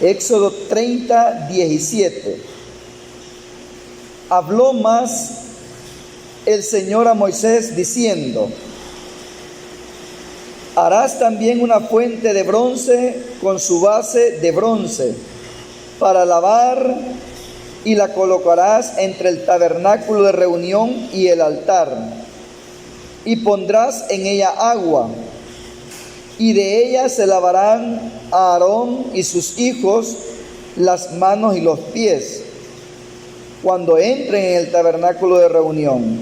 Éxodo 30, 17. Habló más el Señor a Moisés diciendo: harás también una fuente de bronce con su base de bronce para lavar, y la colocarás entre el tabernáculo de reunión y el altar, y pondrás en ella agua, y de ella se lavarán a Aarón y sus hijos las manos y los pies cuando entren en el tabernáculo de reunión.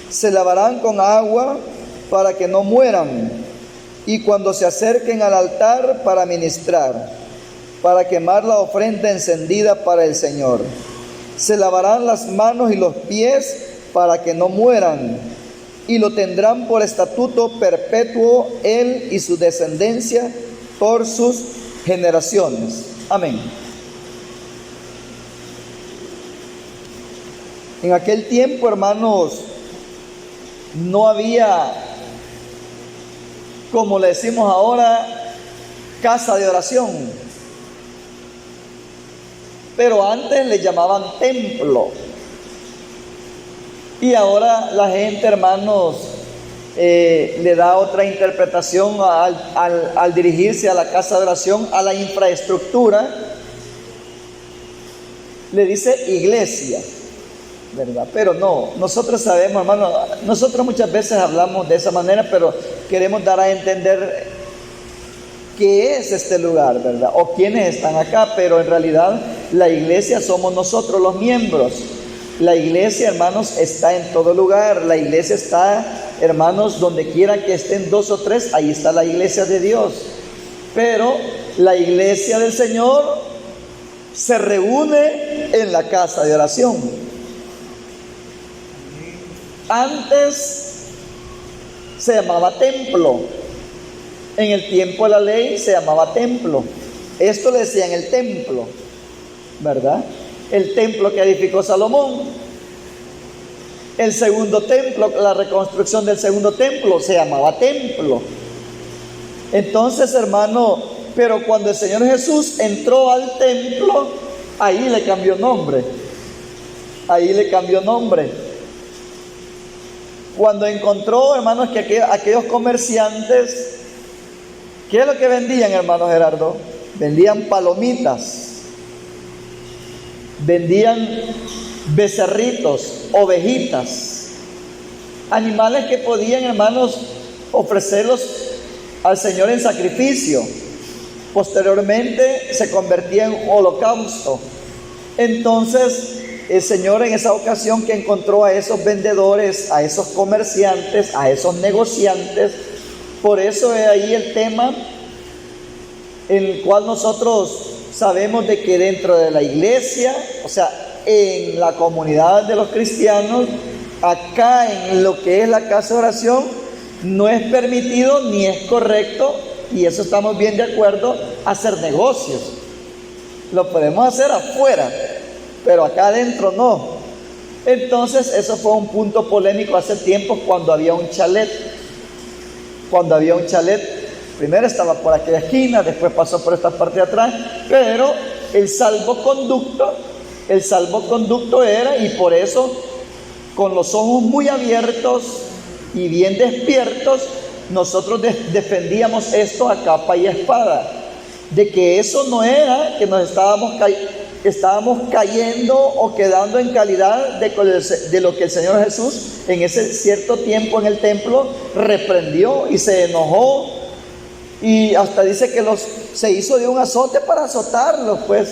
Se lavarán con agua para que no mueran, y cuando se acerquen al altar para ministrar, para quemar la ofrenda encendida para el Señor. Se lavarán las manos y los pies para que no mueran, y lo tendrán por estatuto perpetuo él y su descendencia por sus generaciones. Amén. En aquel tiempo, hermanos, no había, como le decimos ahora, casa de oración. Pero antes le llamaban templo. Y ahora la gente, hermanos, le da otra interpretación al dirigirse a la casa de oración, a la infraestructura. Le dice iglesia, ¿verdad? Pero no, nosotros sabemos, hermanos, nosotros muchas veces hablamos de esa manera, pero queremos dar a entender qué es este lugar, ¿verdad? O quiénes están acá, pero en realidad la iglesia somos nosotros los miembros. La iglesia, hermanos, está en todo lugar. La iglesia está, hermanos, donde quiera que estén dos o tres, ahí está la iglesia de Dios. Pero la iglesia del Señor se reúne en la casa de oración. Antes se llamaba templo. En el tiempo de la ley se llamaba templo. Esto le decían el templo, ¿verdad? El templo que edificó Salomón. El segundo templo, la reconstrucción del segundo templo se llamaba templo. Entonces, hermano, pero cuando el Señor Jesús entró al templo, ahí le cambió nombre. Ahí le cambió nombre. Cuando encontró, hermanos, que aquellos comerciantes, ¿qué es lo que vendían, hermano Gerardo? Vendían palomitas. Vendían becerritos, ovejitas, animales que podían, hermanos, ofrecerlos al Señor en sacrificio. Posteriormente se convertía en holocausto. Entonces el Señor, en esa ocasión que encontró a esos vendedores, a esos comerciantes, a esos negociantes, por eso es ahí el tema en el cual nosotros sabemos de que dentro de la iglesia, o sea, en la comunidad de los cristianos, acá en lo que es la casa de oración, no es permitido ni es correcto, y eso estamos bien de acuerdo, hacer negocios. Lo podemos hacer afuera, pero acá adentro no. Entonces eso fue un punto polémico hace tiempo cuando había un chalet. Primero estaba por aquella esquina, después pasó por esta parte de atrás, pero el salvoconducto era, y por eso, con los ojos muy abiertos y bien despiertos, nosotros defendíamos esto a capa y espada, de que eso no era que nos estábamos cayendo o quedando en calidad de lo que el Señor Jesús en ese cierto tiempo en el templo reprendió y se enojó. Y hasta dice que se hizo de un azote para azotarlos, pues.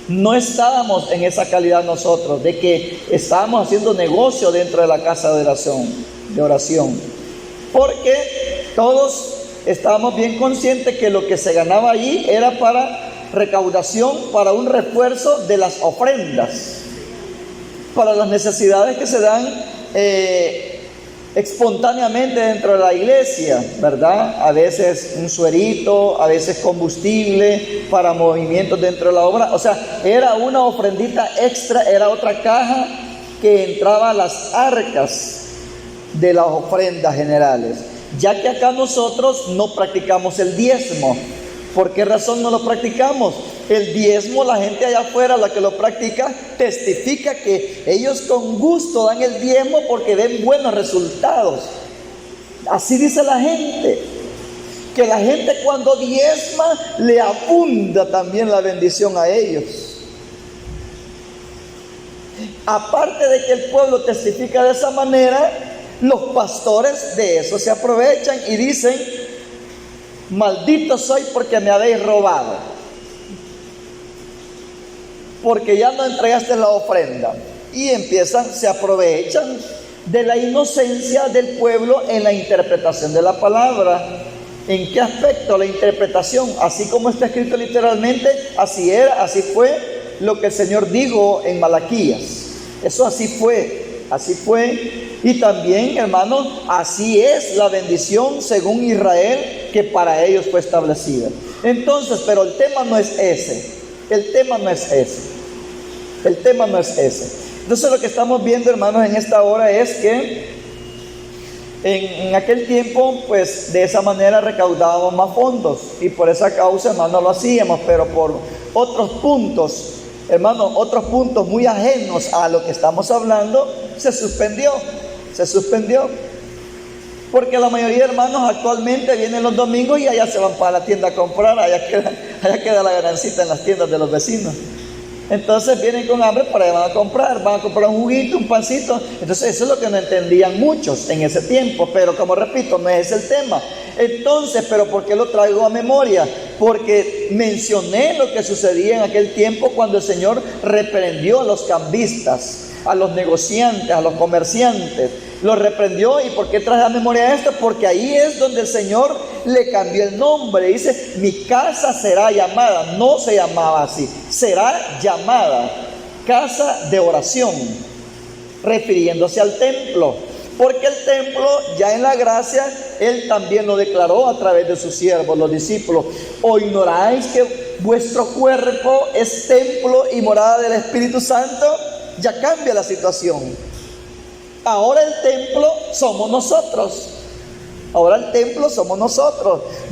No estábamos en esa calidad nosotros, de que estábamos haciendo negocio dentro de la casa de oración. Porque todos estábamos bien conscientes que lo que se ganaba allí era para recaudación, para un refuerzo de las ofrendas, para las necesidades que se dan espontáneamente dentro de la iglesia, ¿verdad? A veces un suerito, a veces combustible para movimientos dentro de la obra. O sea, era una ofrendita extra, era otra caja que entraba a las arcas de las ofrendas generales. Ya que acá nosotros no practicamos el diezmo. ¿Por qué razón no lo practicamos? El diezmo, la gente allá afuera, la que lo practica, testifica que ellos con gusto dan el diezmo porque ven buenos resultados. Así dice la gente, que la gente cuando diezma le abunda también la bendición a ellos. Aparte de que el pueblo testifica de esa manera, los pastores de eso se aprovechan y dicen: maldito soy porque me habéis robado, porque ya no entregaste la ofrenda. Y se aprovechan de la inocencia del pueblo en la interpretación de la palabra. ¿En qué aspecto? La interpretación, así como está escrito literalmente, así era, así fue lo que el Señor dijo en Malaquías. Eso así fue, así fue. Y también, hermanos, así es la bendición según Israel, que para ellos fue establecida. Entonces, pero el tema no es ese. El tema no es ese. El tema no es ese. Entonces, lo que estamos viendo, hermanos, en esta hora es que en aquel tiempo, pues de esa manera recaudábamos más fondos. Y por esa causa, hermanos, lo hacíamos. Pero por otros puntos, hermanos, otros puntos muy ajenos a lo que estamos hablando, se suspendió. Porque la mayoría de hermanos actualmente vienen los domingos y allá se van para la tienda a comprar, allá queda la ganancita en las tiendas de los vecinos. Entonces vienen con hambre, para allá van a comprar un juguito, un pancito. Entonces eso es lo que no entendían muchos en ese tiempo, pero como repito, no es el tema. Entonces, ¿pero por qué lo traigo a memoria? Porque mencioné lo que sucedía en aquel tiempo cuando el Señor reprendió a los cambistas, a los negociantes, a los comerciantes. Los reprendió. ¿Y por qué traje a memoria esto? Porque ahí es donde el Señor le cambió el nombre. Dice: mi casa será llamada. No se llamaba así, será llamada casa de oración, refiriéndose al templo. Porque el templo, ya en la gracia, Él también lo declaró a través de sus siervos, los discípulos. ¿O ignoráis que vuestro cuerpo es templo y morada del Espíritu Santo? Ya cambia la situación. Ahora el templo somos nosotros.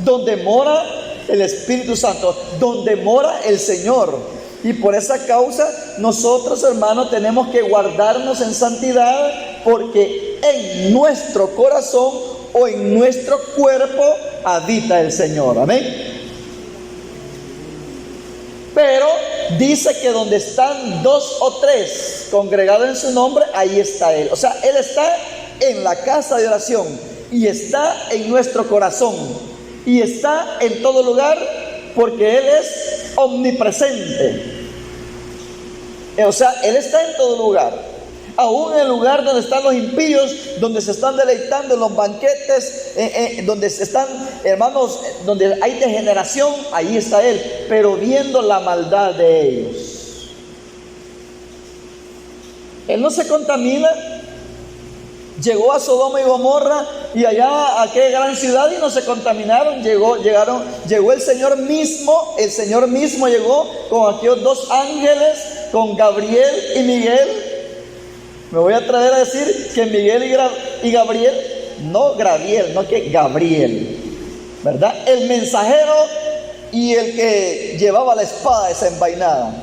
Donde mora el Espíritu Santo, donde mora el Señor. Y por esa causa nosotros, hermanos, tenemos que guardarnos en santidad, porque en nuestro corazón o en nuestro cuerpo habita el Señor. Amén. Pero dice que donde están 2 o 3 congregados en su nombre, ahí está Él. O sea, Él está en la casa de oración y está en nuestro corazón y está en todo lugar, porque Él es omnipresente. O sea, Él está en todo lugar. Aún en el lugar donde están los impíos, donde se están deleitando en los banquetes, donde se están, hermanos, donde hay degeneración, ahí está Él, pero viendo la maldad de ellos. Él no se contamina. Llegó a Sodoma y Gomorra y allá a aquella gran ciudad y no se contaminaron. Llegó el Señor mismo llegó con aquellos 2 ángeles, con Gabriel y Miguel. Me voy a atrever a decir que Miguel y Gabriel, no que Gabriel, ¿verdad? El mensajero y el que llevaba la espada desenvainada.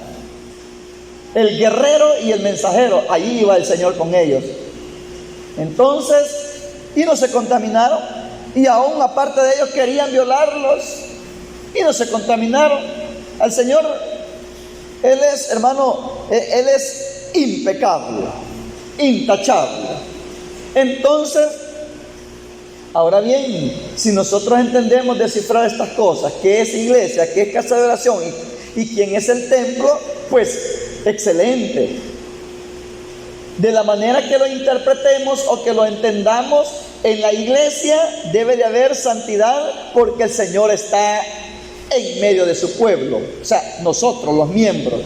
El guerrero y el mensajero, allí iba el Señor con ellos. Entonces, y no se contaminaron, y aún aparte de ellos querían violarlos, y no se contaminaron. Al Señor, Él es, hermano, Él es impecable, intachable. Entonces, ahora bien, si nosotros entendemos descifrar estas cosas, qué es iglesia, qué es casa de oración y quién es el templo, pues excelente. De la manera que lo interpretemos o que lo entendamos, en la iglesia debe de haber santidad, porque el Señor está en medio de su pueblo, o sea, nosotros los miembros.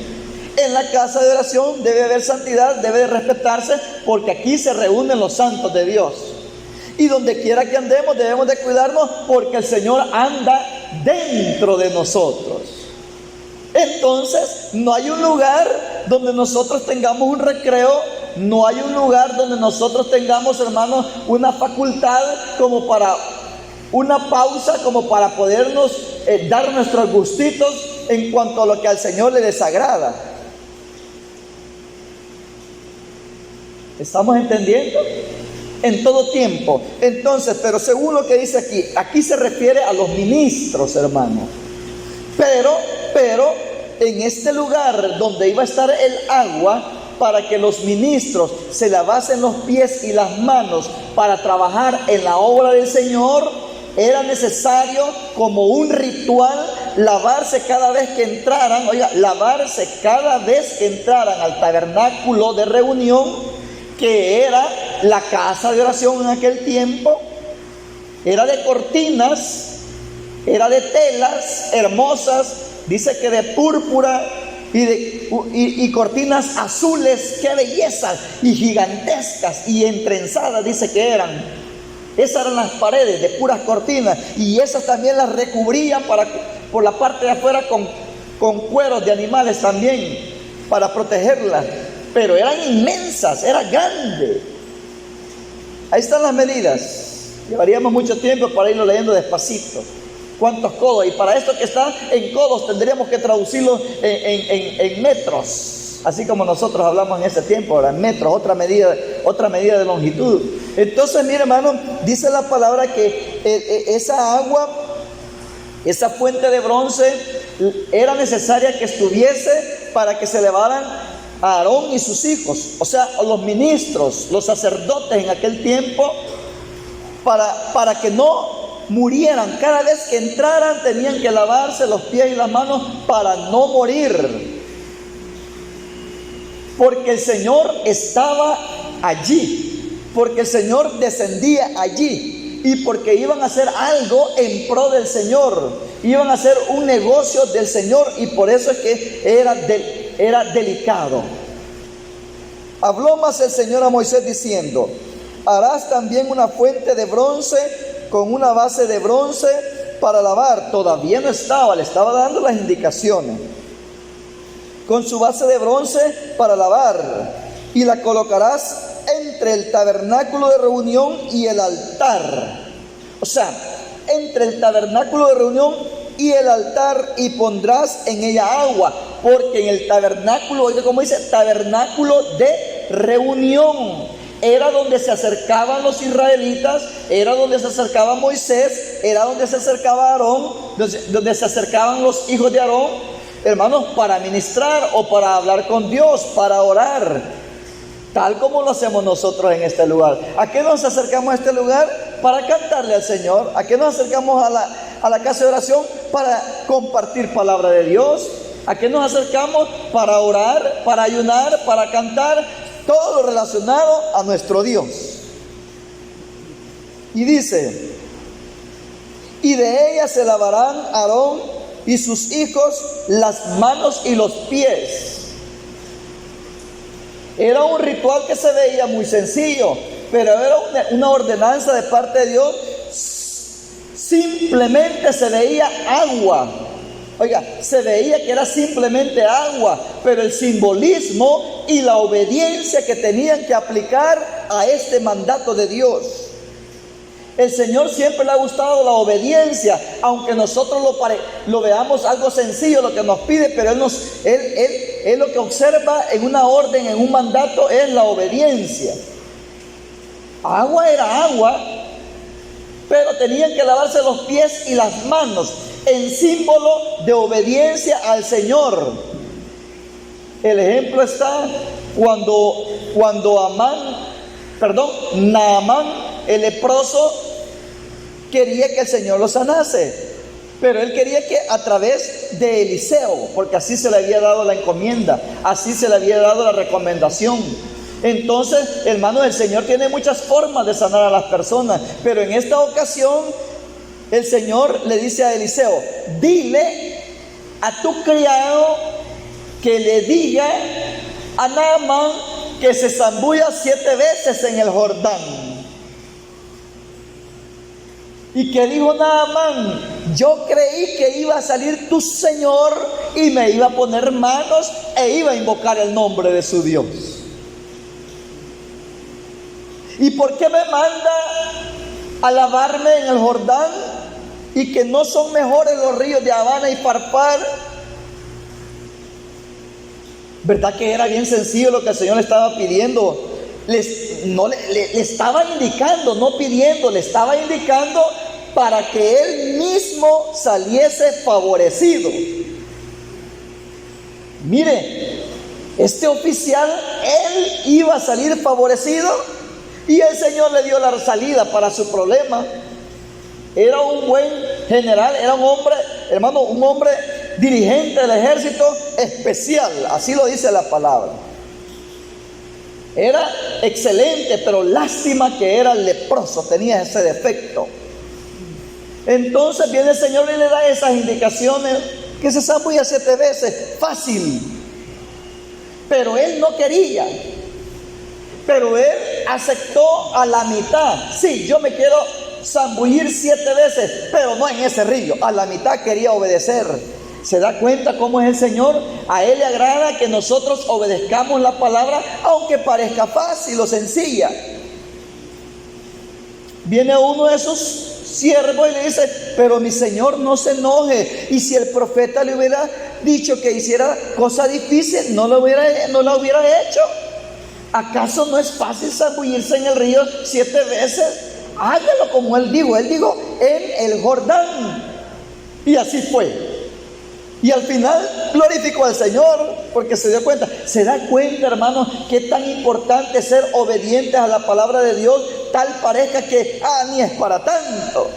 En la casa de oración debe haber santidad, debe de respetarse, porque aquí se reúnen los santos de Dios. Y donde quiera que andemos debemos de cuidarnos, porque el Señor anda dentro de nosotros. Entonces, no hay un lugar donde nosotros tengamos un recreo, no hay un lugar donde nosotros tengamos, hermanos, una facultad como para una pausa, como para podernos dar nuestros gustitos en cuanto a lo que al Señor le desagrada. ¿Estamos entendiendo? En todo tiempo. Entonces, pero según lo que dice aquí se refiere a los ministros, hermano. Pero en este lugar donde iba a estar el agua, para que los ministros se lavasen los pies y las manos para trabajar en la obra del Señor, era necesario como un ritual lavarse cada vez que entraran, lavarse cada vez que entraran al tabernáculo de reunión, que era la casa de oración en aquel tiempo. Era de cortinas, era de telas hermosas, dice que de púrpura y cortinas azules, qué belleza, y gigantescas y entrenzadas, dice que eran. Esas eran las paredes de puras cortinas, y esas también las recubrían por la parte de afuera con cueros de animales también, para protegerlas. Pero eran inmensas, era grande. Ahí están las medidas. Llevaríamos mucho tiempo para irlo leyendo despacito. ¿Cuántos codos? Y para esto que está en codos tendríamos que traducirlo en metros, así como nosotros hablamos en ese tiempo, ahora en metros, otra medida de longitud. Entonces, mire, hermano, dice la palabra que esa agua, esa fuente de bronce, era necesaria que estuviese para que se lavaran a Aarón y sus hijos, o sea, los ministros, los sacerdotes en aquel tiempo, para que no murieran. Cada vez que entraran tenían que lavarse los pies y las manos para no morir, porque el Señor estaba allí, porque el Señor descendía allí, y porque iban a hacer algo en pro del Señor, iban a hacer un negocio del Señor, y por eso es que era delicado. Habló más el Señor a Moisés diciendo: harás también una fuente de bronce con una base de bronce para lavar. Todavía no estaba, le estaba dando las indicaciones. Con su base de bronce para lavar, y la colocarás entre el tabernáculo de reunión y el altar. O sea, entre el tabernáculo de reunión y el altar, y pondrás en ella agua, porque en el tabernáculo, oiga como dice, tabernáculo de reunión, era donde se acercaban los israelitas, era donde se acercaba Moisés, era donde se acercaba Aarón, donde se acercaban los hijos de Aarón, hermanos, para ministrar o para hablar con Dios, para orar, tal como lo hacemos nosotros en este lugar. ¿A qué nos acercamos a este lugar? Para cantarle al Señor. ¿A qué nos acercamos a la casa de oración? Para compartir palabra de Dios. ¿A qué nos acercamos? Para orar, para ayunar, para cantar. Todo lo relacionado a nuestro Dios. Y dice: y de ella se lavarán Aarón y sus hijos las manos y los pies. Era un ritual que se veía muy sencillo, pero era una ordenanza de parte de Dios. Simplemente se veía agua. Oiga, se veía que era simplemente agua, pero el simbolismo y la obediencia que tenían que aplicar a este mandato de Dios. El Señor siempre le ha gustado la obediencia, aunque nosotros lo veamos algo sencillo lo que nos pide, pero Él lo que observa en una orden, en un mandato, es la obediencia. Agua era agua, pero tenían que lavarse los pies y las manos, en símbolo de obediencia al Señor. El ejemplo está cuando Naamán, el leproso, quería que el Señor lo sanase, pero él quería que a través de Eliseo, porque así se le había dado la encomienda, así se le había dado la recomendación. Entonces, hermano, el Señor tiene muchas formas de sanar a las personas, pero en esta ocasión el Señor le dice a Eliseo: dile a tu criado que le diga a Naamán que se zambulla 7 veces en el Jordán. ¿Y qué dijo Naamán? Yo creí que iba a salir tu Señor y me iba a poner manos e iba a invocar el nombre de su Dios. ¿Y por qué me manda a lavarme en el Jordán? y que no son mejores los ríos de Habana y Farpar. ¿Verdad que era bien sencillo lo que el Señor le estaba pidiendo? Le estaba indicando, no pidiendo, le estaba indicando para que él mismo saliese favorecido. Mire, este oficial, él iba a salir favorecido y el Señor le dio la salida para su problema. Era un buen general, era un hombre, hermano, un hombre dirigente del ejército especial, así lo dice la palabra. Era excelente, pero lástima que era leproso, tenía ese defecto. Entonces viene el Señor y le da esas indicaciones, que se zambulla 7 veces, fácil. Pero él no quería. Pero él aceptó a la mitad. Sí, yo me quiero zambullir 7 veces, pero no en ese río. A la mitad quería obedecer. ¿Se da cuenta cómo es el Señor? A Él le agrada que nosotros obedezcamos la palabra, aunque parezca fácil o sencilla. Viene uno de esos siervos y le dice: pero mi Señor, no se enoje. Y si el profeta le hubiera dicho que hiciera cosa difícil, no la hubiera hecho. ¿Acaso no es fácil zambullirse en el río 7 veces? Hágalo como Él dijo en el Jordán. Y así fue. Y al final glorificó al Señor porque se dio cuenta. ¿Se da cuenta, hermanos, qué tan importante es ser obedientes a la palabra de Dios? Tal parezca que ni es para tanto.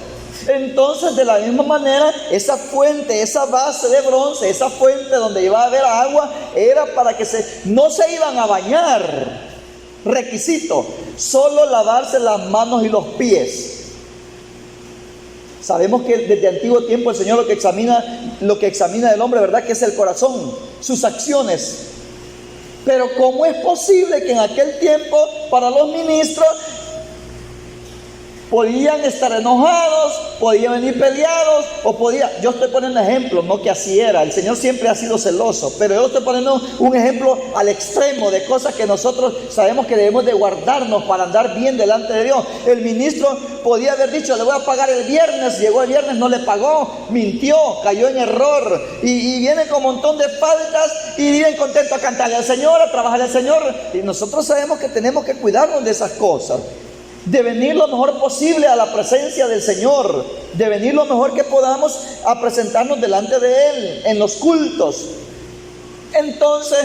Entonces, de la misma manera, esa fuente, esa base de bronce, esa fuente donde iba a haber agua, era para que no se iban a bañar. Requisito: solo lavarse las manos y los pies. Sabemos que desde antiguo tiempo el Señor lo que examina del hombre, ¿verdad?, que es el corazón, sus acciones. Pero ¿cómo es posible que en aquel tiempo para los ministros podían estar enojados, podían venir peleados, yo estoy poniendo ejemplos, no que así era, el Señor siempre ha sido celoso, pero yo estoy poniendo un ejemplo al extremo de cosas que nosotros sabemos que debemos de guardarnos para andar bien delante de Dios? El ministro podía haber dicho: le voy a pagar el viernes, llegó el viernes, no le pagó, mintió, cayó en error, y viene con un montón de faltas, y viene contento a cantarle al Señor, a trabajarle al Señor. Y nosotros sabemos que tenemos que cuidarnos de esas cosas, de venir lo mejor posible a la presencia del Señor, de venir lo mejor que podamos a presentarnos delante de Él en los cultos. Entonces,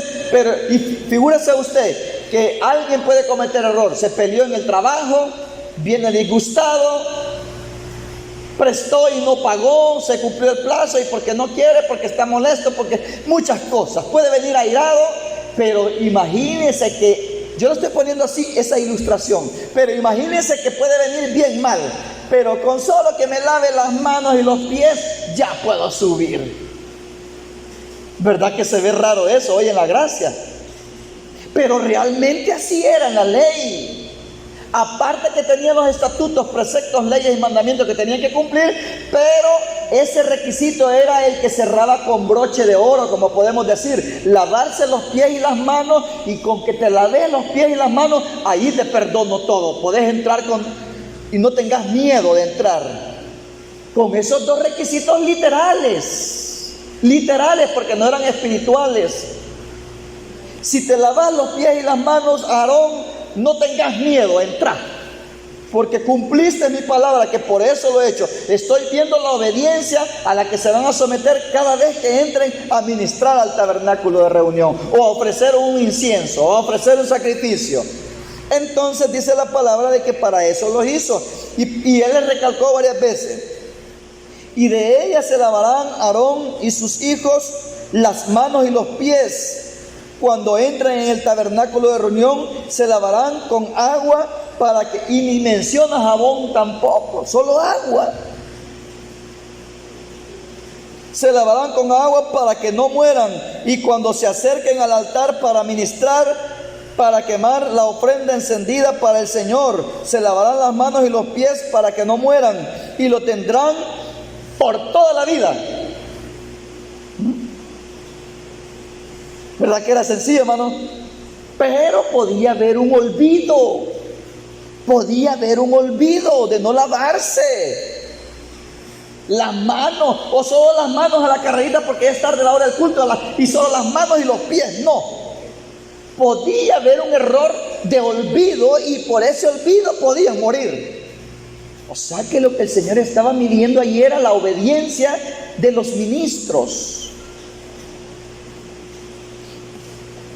y figúrese usted que alguien puede cometer error, se peleó en el trabajo, viene disgustado, prestó y no pagó, se cumplió el plazo y porque no quiere, porque está molesto, porque muchas cosas, puede venir airado. Pero imagínese que, yo lo estoy poniendo así, esa ilustración, pero imagínense que puede venir bien mal, pero con solo que me lave las manos y los pies, ya puedo subir. ¿Verdad que se ve raro eso hoy en la gracia? Pero realmente así era en la ley. Aparte que tenían los estatutos, preceptos, leyes y mandamientos que tenían que cumplir, pero ese requisito era el que cerraba con broche de oro, como podemos decir: lavarse los pies y las manos, y con que te laves los pies y las manos, ahí te perdono todo. Podés entrar y no tengas miedo de entrar. Con esos 2 requisitos literales, porque no eran espirituales. Si te lavas los pies y las manos, Aarón, no tengas miedo, entra, porque cumpliste mi palabra, que por eso lo he hecho. Estoy viendo la obediencia a la que se van a someter cada vez que entren a ministrar al tabernáculo de reunión, o a ofrecer un incienso, o a ofrecer un sacrificio. Entonces dice la palabra de que para eso lo hizo, y él le recalcó varias veces: y de ella se lavarán Aarón y sus hijos las manos y los pies. Cuando entren en el tabernáculo de reunión, se lavarán con agua para que, y ni menciona jabón tampoco, solo agua. Se lavarán con agua para que no mueran, y cuando se acerquen al altar para ministrar, para quemar la ofrenda encendida para el Señor, se lavarán las manos y los pies para que no mueran, y lo tendrán por toda la vida. ¿Verdad que era sencillo, hermano? Pero podía haber un olvido de no lavarse. Las manos, o solo las manos a la carrerita porque es tarde la hora del culto, y solo las manos y los pies. No. Podía haber un error de olvido y por ese olvido podían morir. O sea que lo que el Señor estaba midiendo allí era la obediencia de los ministros.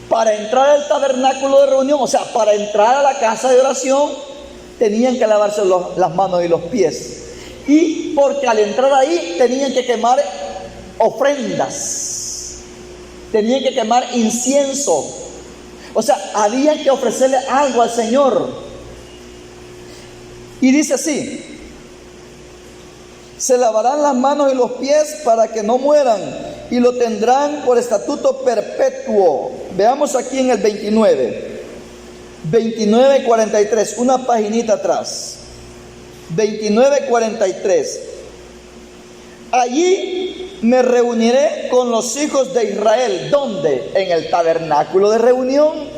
Para entrar al tabernáculo de reunión, o sea, para entrar a la casa de oración, tenían que lavarse las manos y los pies. Y porque al entrar ahí tenían que quemar ofrendas, tenían que quemar incienso. O sea, había que ofrecerle algo al Señor. Y dice así: se lavarán las manos y los pies para que no mueran, y lo tendrán por estatuto perpetuo. Veamos aquí en el 29:43, una paginita atrás. 29:43. Allí me reuniré con los hijos de Israel. ¿Dónde? En el tabernáculo de reunión.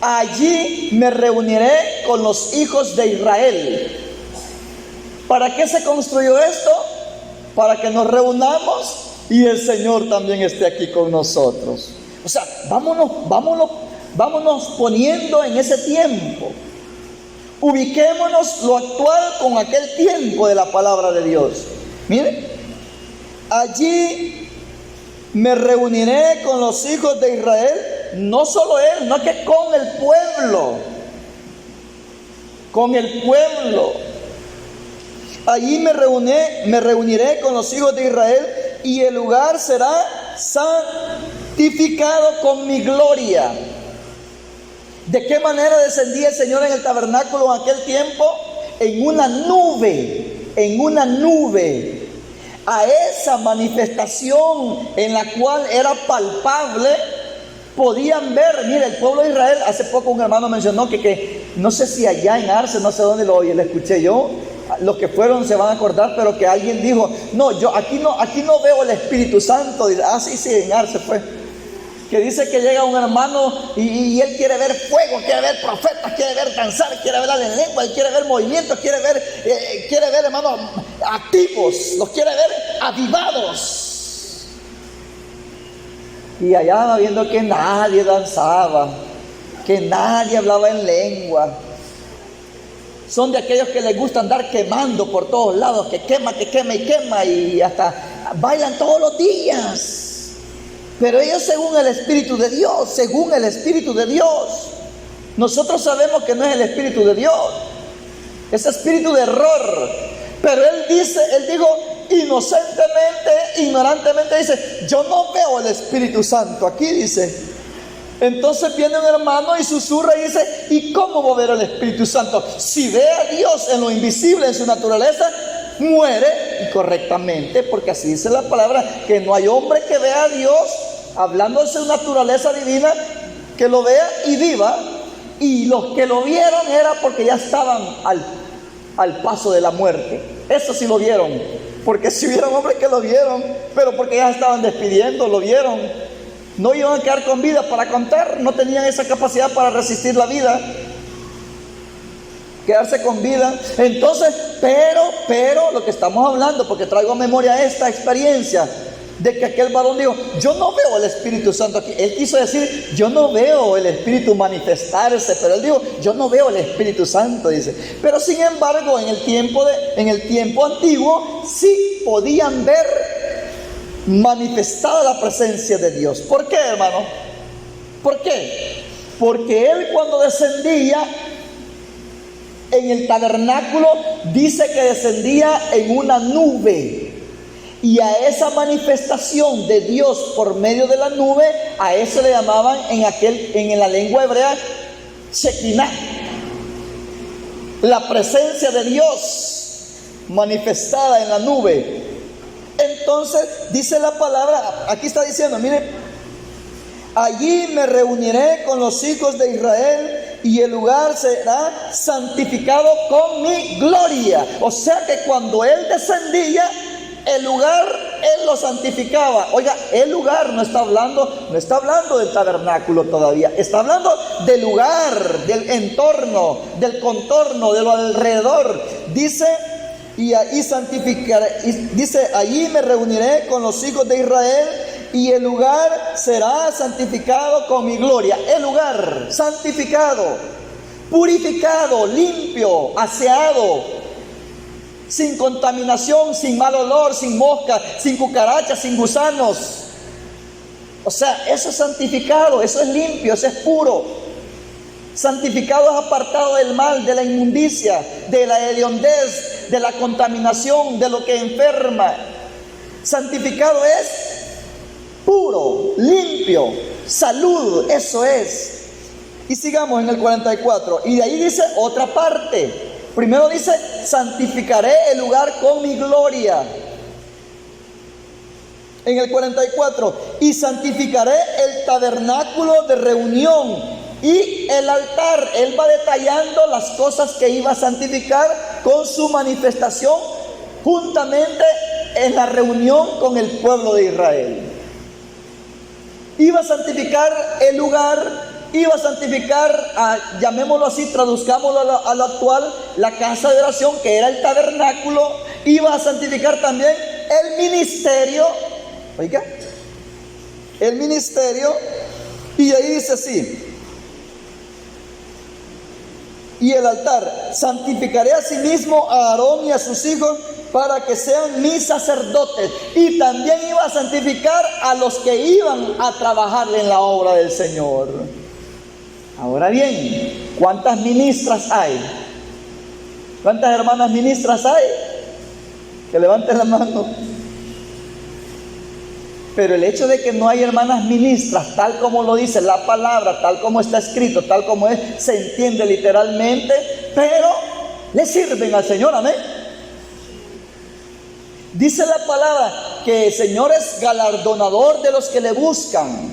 Allí me reuniré con los hijos de Israel. ¿Para qué se construyó esto? Para que nos reunamos y el Señor también esté aquí con nosotros. O sea, vámonos poniendo en ese tiempo. Ubiquémonos lo actual con aquel tiempo de la palabra de Dios. Miren, allí me reuniré con los hijos de Israel. No solo él, no que con el pueblo. Con el pueblo. Allí me reuniré con los hijos de Israel, y el lugar será santificado con mi gloria. ¿De qué manera descendía el Señor en el tabernáculo en aquel tiempo? En una nube, en una nube. A esa manifestación en la cual era palpable, podían ver. Mire, el pueblo de Israel, hace poco un hermano mencionó que no sé si allá en Arce, no sé dónde lo escuché yo, los que fueron se van a acordar, pero que alguien dijo: no, yo aquí no veo el Espíritu Santo. Sí, en Arce fue. Que dice que llega un hermano y él quiere ver fuego, quiere ver profetas, quiere ver danzar, quiere ver en lengua, quiere ver movimientos, quiere ver hermanos activos, los quiere ver avivados. Y allá viendo que nadie danzaba, que nadie hablaba en lengua. Son de aquellos que les gusta andar quemando por todos lados, que quema y hasta bailan todos los días. Pero ellos según el Espíritu de Dios, según el Espíritu de Dios. Nosotros sabemos que no es el Espíritu de Dios, es espíritu de error. Pero él dijo inocentemente, ignorantemente, dice: yo no veo el Espíritu Santo aquí, dice. Entonces viene un hermano y susurra y dice: ¿y cómo va a ver el Espíritu Santo? Si ve a Dios en lo invisible, en su naturaleza, muere. Y correctamente, porque así dice la palabra, que no hay hombre que vea a Dios, hablando de su naturaleza divina, que lo vea y viva. Y los que lo vieron era porque ya estaban al paso de la muerte. Eso sí lo vieron, porque si hubieron hombres que lo vieron, pero porque ya estaban despidiendo, lo vieron. No iban a quedar con vida para contar, no tenían esa capacidad para resistir la vida, quedarse con vida. Entonces, pero lo que estamos hablando, porque traigo a memoria esta experiencia de que aquel varón dijo: yo no veo el Espíritu Santo aquí. Él quiso decir: yo no veo el Espíritu manifestarse, pero él dijo: yo no veo el Espíritu Santo, dice. Pero sin embargo, en el tiempo antiguo sí podían ver manifestada la presencia de Dios. ¿Por qué, hermano? ¿Por qué? Porque él, cuando descendía en el tabernáculo, dice que descendía en una nube. Y a esa manifestación de Dios por medio de la nube, a eso le llamaban en la lengua hebrea Shekinah, la presencia de Dios manifestada en la nube. Entonces dice la palabra, aquí está diciendo, mire: allí me reuniré con los hijos de Israel, y el lugar será santificado con mi gloria. O sea que cuando él descendía, el lugar él lo santificaba. Oiga, el lugar no está hablando del tabernáculo todavía, está hablando del lugar, del entorno, del contorno, de lo alrededor. Dice: y ahí santificaré, y dice, allí me reuniré con los hijos de Israel y el lugar será santificado con mi gloria. El lugar santificado, purificado, limpio, aseado, sin contaminación, sin mal olor, sin moscas, sin cucarachas, sin gusanos. O sea, eso es santificado, eso es limpio, eso es puro. Santificado es apartado del mal, de la inmundicia, de la hediondez, de la contaminación, de lo que enferma. Santificado es puro, limpio, salud, eso es. Y sigamos en el 44. Y de ahí dice otra parte. Primero dice, santificaré el lugar con mi gloria. En el 44, y santificaré el tabernáculo de reunión y el altar. Él va detallando las cosas que iba a santificar con su manifestación juntamente en la reunión con el pueblo de Israel. Iba a santificar el lugar, iba a santificar, llamémoslo así, traduzcámoslo a lo actual, la casa de oración, que era el tabernáculo. Iba a santificar también el ministerio, oiga, el ministerio. Y ahí dice así, y el altar, santificaré a sí mismo a Aarón y a sus hijos para que sean mis sacerdotes. Y también iba a santificar a los que iban a trabajar en la obra del Señor. Ahora bien, ¿cuántas ministras hay? ¿Cuántas hermanas ministras hay? Que levanten la mano. Pero el hecho de que no hay hermanas ministras, tal como lo dice la palabra, tal como está escrito, tal como es, se entiende literalmente, pero le sirven al Señor, amén. Dice la palabra que el Señor es galardonador de los que le buscan,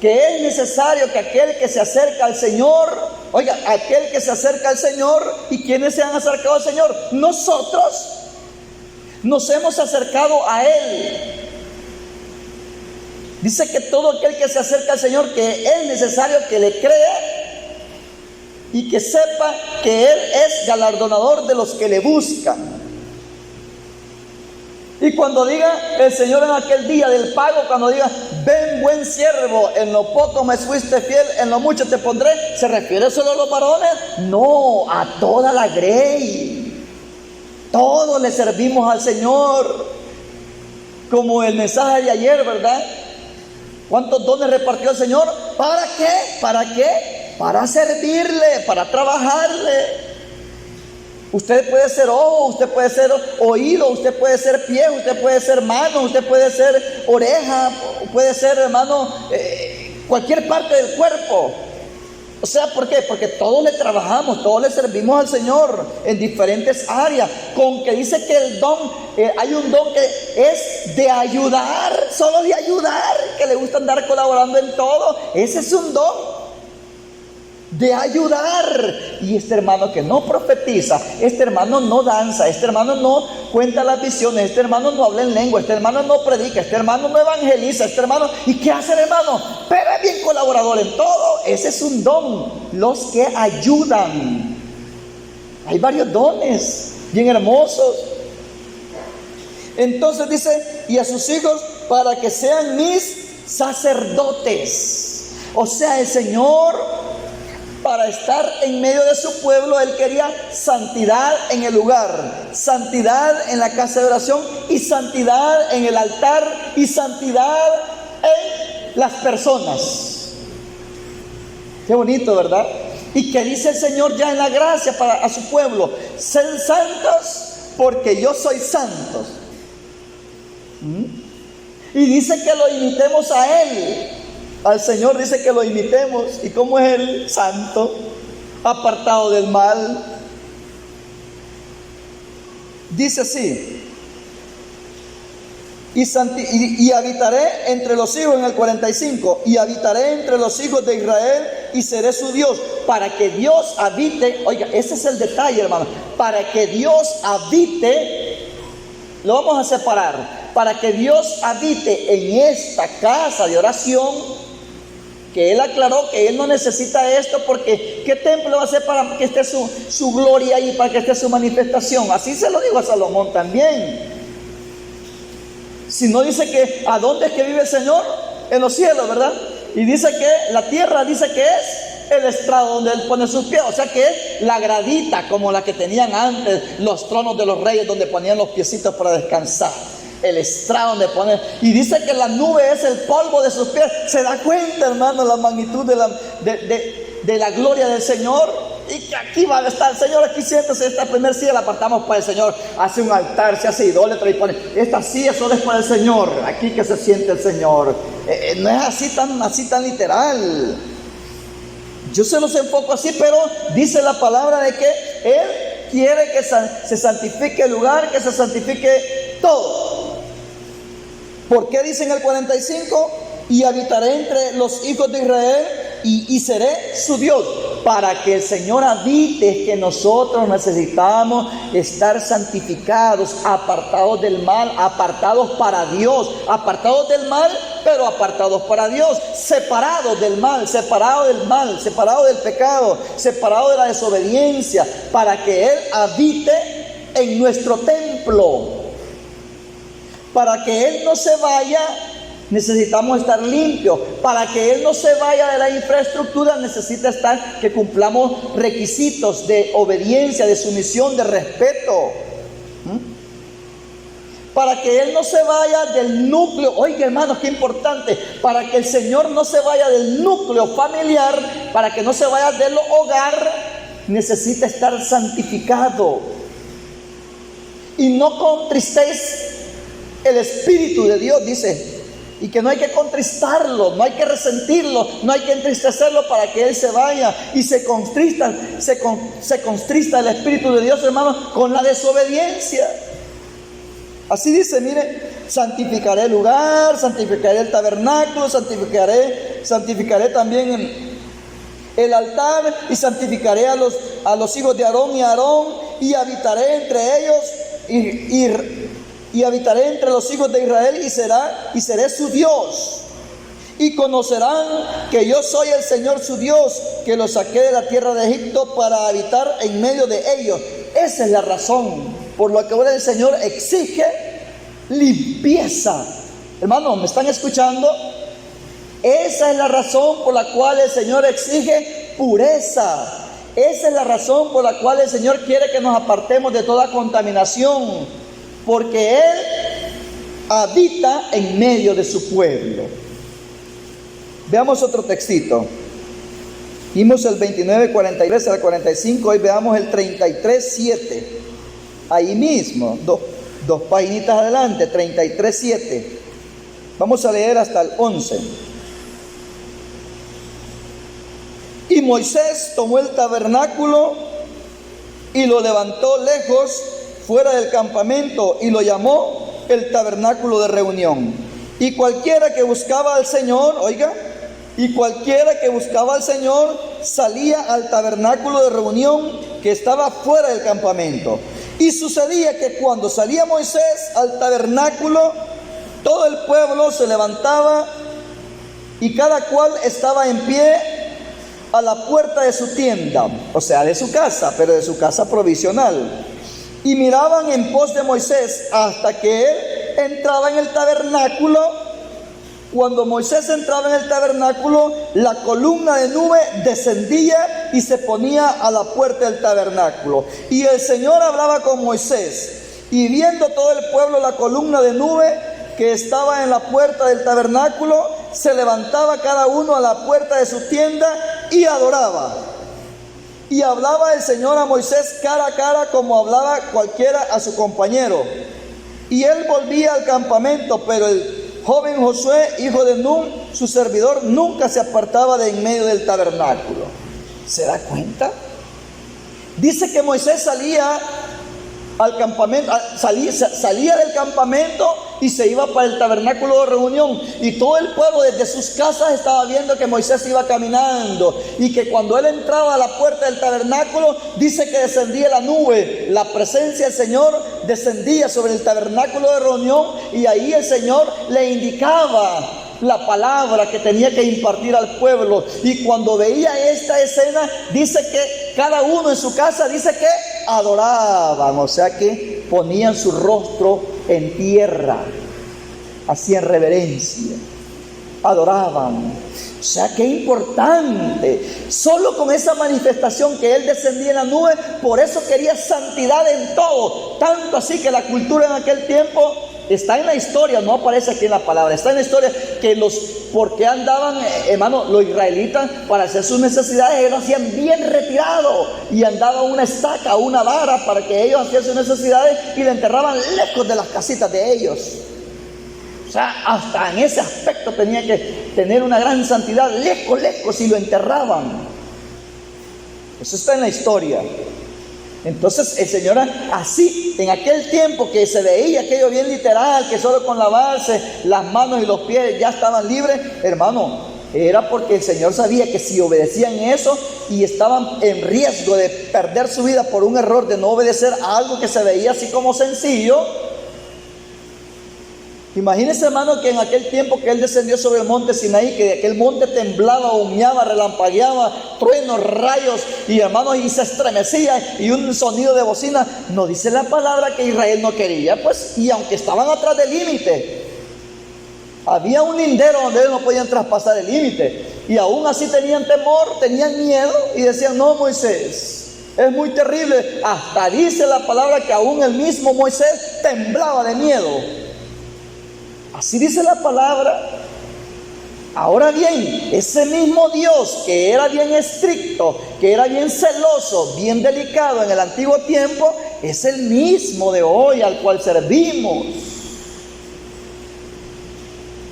que es necesario que aquel que se acerca al Señor, oiga, aquel que se acerca al Señor, ¿y quiénes se han acercado al Señor? Nosotros nos hemos acercado a Él. Dice que todo aquel que se acerca al Señor, que es necesario que le crea y que sepa que Él es galardonador de los que le buscan. Y cuando diga el Señor en aquel día del pago, cuando diga, ven buen siervo, en lo poco me fuiste fiel, en lo mucho te pondré, ¿se refiere solo a los varones? No, a toda la grey. Todos le servimos al Señor, como el mensaje de ayer, ¿verdad? ¿Cuántos dones repartió el Señor? ¿Para qué? ¿Para qué? Para servirle, para trabajarle. Usted puede ser ojo, usted puede ser oído, usted puede ser pie, usted puede ser mano, usted puede ser oreja, puede ser, hermano, cualquier parte del cuerpo. O sea, ¿por qué? Porque todos le trabajamos, todos le servimos al Señor en diferentes áreas. Con que dice que el don, hay un don que es de ayudar, solo de ayudar, que le gusta andar colaborando en todo. Ese es un don de ayudar. Y este hermano que no profetiza, este hermano no danza, este hermano no cuenta las visiones, este hermano no habla en lengua, este hermano no predica, este hermano no evangeliza, este hermano, ¿y qué hace el hermano? Pero es bien colaborador en todo. Ese es un don, los que ayudan. Hay varios dones bien hermosos. Entonces dice, y a sus hijos para que sean mis sacerdotes. O sea, el Señor, para estar en medio de su pueblo, Él quería santidad en el lugar, santidad en la casa de oración, y santidad en el altar, y santidad en las personas. Qué bonito, ¿verdad? Y que dice el Señor ya en la gracia a su pueblo: sed santos porque yo soy santo. Y dice que lo imitemos a Él. Al Señor dice que lo imitemos. ¿Y cómo es Él? Santo, apartado del mal. Dice así: y habitaré entre los hijos, en el 45, y habitaré entre los hijos de Israel y seré su Dios, para que Dios habite. Oiga, ese es el detalle, hermano. Para que Dios habite, lo vamos a separar. Para que Dios habite en esta casa de oración, que él aclaró que él no necesita esto, porque ¿qué templo va a ser para que esté su gloria ahí, para que esté su manifestación? Así se lo digo a Salomón también. Si no, dice que ¿a dónde es que vive el Señor? En los cielos, ¿verdad? Y dice que la tierra, dice que es el estrado donde él pone sus pies, o sea que es la gradita como la que tenían antes los tronos de los reyes, donde ponían los piecitos para descansar. El estrado donde ponen, y dice que la nube es el polvo de sus pies. ¿Se da cuenta, hermano, la magnitud de la gloria del Señor? Y que aquí va a estar el Señor, aquí siéntese, esta primera silla la apartamos para el Señor. Hace un altar, se hace idólatra y pone, esta silla solo es para el Señor, aquí que se siente el Señor. No es así tan literal. Yo se los enfoco así, pero dice la palabra de que Él quiere que se santifique el lugar, que se santifique todo. ¿Por qué dice en el 45? Y habitaré entre los hijos de Israel y seré su Dios, para que el Señor habite, que nosotros necesitamos estar santificados, apartados del mal, apartados para Dios, apartados del mal, pero apartados para Dios, separados del mal, separados del pecado, separados de la desobediencia, para que Él habite en nuestro templo. Para que Él no se vaya, necesitamos estar limpios. Para que Él no se vaya de la infraestructura, necesita estar, que cumplamos requisitos de obediencia, de sumisión, de respeto. Para que Él no se vaya del núcleo, oiga hermanos, qué importante, para que el Señor no se vaya del núcleo familiar, para que no se vaya del hogar, necesita estar santificado. Y no contristéis el Espíritu de Dios, dice, y que no hay que contristarlo, no hay que resentirlo, no hay que entristecerlo para que Él se vaya. Y se contrista el Espíritu de Dios, hermanos, con la desobediencia. Así dice, mire, santificaré el lugar, santificaré el tabernáculo, santificaré también el altar, y santificaré a los hijos de Aarón y habitaré entre ellos y habitaré entre los hijos de Israel y seré su Dios. Y conocerán que yo soy el Señor su Dios, que los saqué de la tierra de Egipto para habitar en medio de ellos. Esa es la razón por la que ahora el Señor exige limpieza. Hermanos, ¿me están escuchando? Esa es la razón por la cual el Señor exige pureza. Esa es la razón por la cual el Señor quiere que nos apartemos de toda contaminación. Porque Él habita en medio de su pueblo. Veamos otro textito. Vimos el 29, 43 al 45. Hoy veamos el 33, 7. Ahí mismo, dos paginitas adelante, 33, 7. Vamos a leer hasta el 11. Y Moisés tomó el tabernáculo y lo levantó lejos, fuera del campamento, y lo llamó el tabernáculo de reunión. Y cualquiera que buscaba al Señor, salía al tabernáculo de reunión que estaba fuera del campamento. Y sucedía que cuando salía Moisés al tabernáculo, todo el pueblo se levantaba y cada cual estaba en pie a la puerta de su tienda, o sea, de su casa, pero de su casa provisional. Y miraban en pos de Moisés hasta que él entraba en el tabernáculo. Cuando Moisés entraba en el tabernáculo, la columna de nube descendía y se ponía a la puerta del tabernáculo. Y el Señor hablaba con Moisés. Y viendo todo el pueblo la columna de nube que estaba en la puerta del tabernáculo, se levantaba cada uno a la puerta de su tienda y adoraba. Y hablaba el Señor a Moisés cara a cara, como hablaba cualquiera a su compañero. Y él volvía al campamento, pero el joven Josué, hijo de Nun, su servidor, nunca se apartaba de en medio del tabernáculo. ¿Se da cuenta? Dice que Moisés salía al campamento, salía del campamento y se iba para el tabernáculo de reunión, y todo el pueblo desde sus casas estaba viendo que Moisés iba caminando, y que cuando él entraba a la puerta del tabernáculo, dice que descendía la nube, la presencia del Señor descendía sobre el tabernáculo de reunión, y ahí el Señor le indicaba la palabra que tenía que impartir al pueblo. Y cuando veía esta escena, dice que cada uno en su casa, dice que adoraban, o sea que ponían su rostro en tierra, hacían reverencia, adoraban. O sea, qué importante. Solo con esa manifestación que Él descendía en la nube, por eso quería santidad en todo. Tanto así que la cultura en aquel tiempo está en la historia, no aparece aquí en la palabra, está en la historia que porque andaban, hermano, los israelitas para hacer sus necesidades, ellos lo hacían bien retirado y andaban una estaca, una vara para que ellos hacían sus necesidades y le enterraban lejos de las casitas de ellos. O sea, hasta en ese aspecto tenía que tener una gran santidad, lejos, y lo enterraban. Eso está en la historia. Entonces el Señor así, en aquel tiempo que se veía aquello bien literal, que solo con lavarse las manos y los pies ya estaban libres, hermano, era porque el Señor sabía que si obedecían eso y estaban en riesgo de perder su vida por un error de no obedecer a algo que se veía así como sencillo. Imagínense, hermano, que en aquel tiempo que Él descendió sobre el monte Sinaí, que de aquel monte temblaba, humeaba, relampagueaba, truenos, rayos, y hermanos, y se estremecía, y un sonido de bocina. No dice la palabra que Israel no quería, pues, y aunque estaban atrás del límite, había un lindero donde ellos no podían traspasar el límite, y aún así tenían temor, tenían miedo, y decían: no, Moisés, es muy terrible. Hasta dice la palabra que aún el mismo Moisés temblaba de miedo. Así dice la palabra. Ahora bien, ese mismo Dios que era bien estricto, que era bien celoso, bien delicado en el antiguo tiempo, es el mismo de hoy al cual servimos.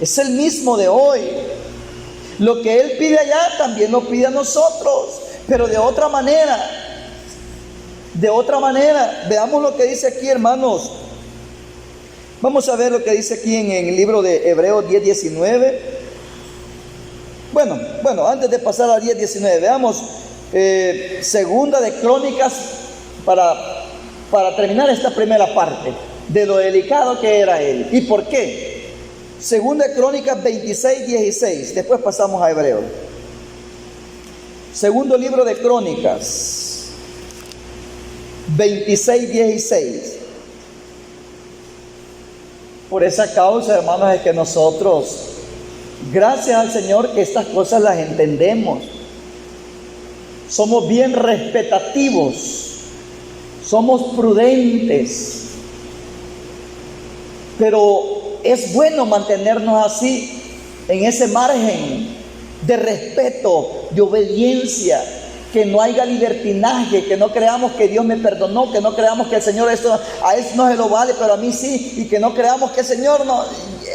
Es el mismo de hoy. Lo que Él pide allá también lo pide a nosotros, pero de otra manera. De otra manera. Veamos lo que dice aquí, hermanos. Vamos a ver lo que dice aquí en el libro de Hebreos 10:19. Bueno, antes de pasar a 10:19, veamos Segunda de Crónicas para terminar esta primera parte de lo delicado que era él. ¿Y por qué? Segunda de Crónicas 26:16. Después pasamos a Hebreos. Segundo libro de Crónicas 26:16. Por esa causa, hermanos, es que nosotros, gracias al Señor, que estas cosas las entendemos. Somos bien respetativos, somos prudentes, pero es bueno mantenernos así, en ese margen de respeto, de obediencia, que no haya libertinaje, que no creamos que Dios me perdonó, que no creamos que el Señor a Él no se lo vale, pero a mí sí, y que no creamos que el Señor no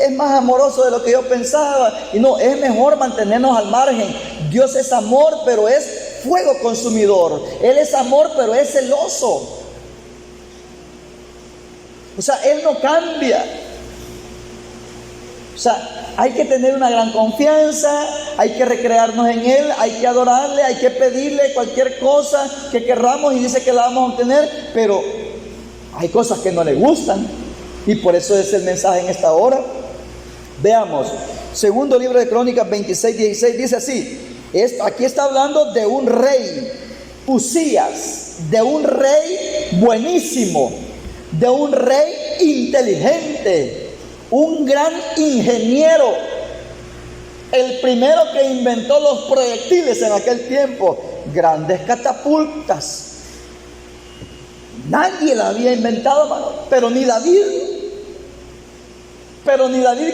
es más amoroso de lo que yo pensaba. Y no, es mejor mantenernos al margen. Dios es amor, pero es fuego consumidor. Él es amor, pero es celoso. O sea, Él no cambia. O sea, hay que tener una gran confianza, hay que recrearnos en Él, hay que adorarle, hay que pedirle cualquier cosa que querramos y dice que la vamos a obtener, pero hay cosas que no le gustan y por eso es el mensaje en esta hora. Veamos, segundo libro de Crónicas 26:16 dice así, aquí está hablando de un rey, Uzías, de un rey buenísimo, de un rey inteligente, un gran ingeniero, el primero que inventó los proyectiles en aquel tiempo, grandes catapultas. Nadie la había inventado, hermano, pero ni David,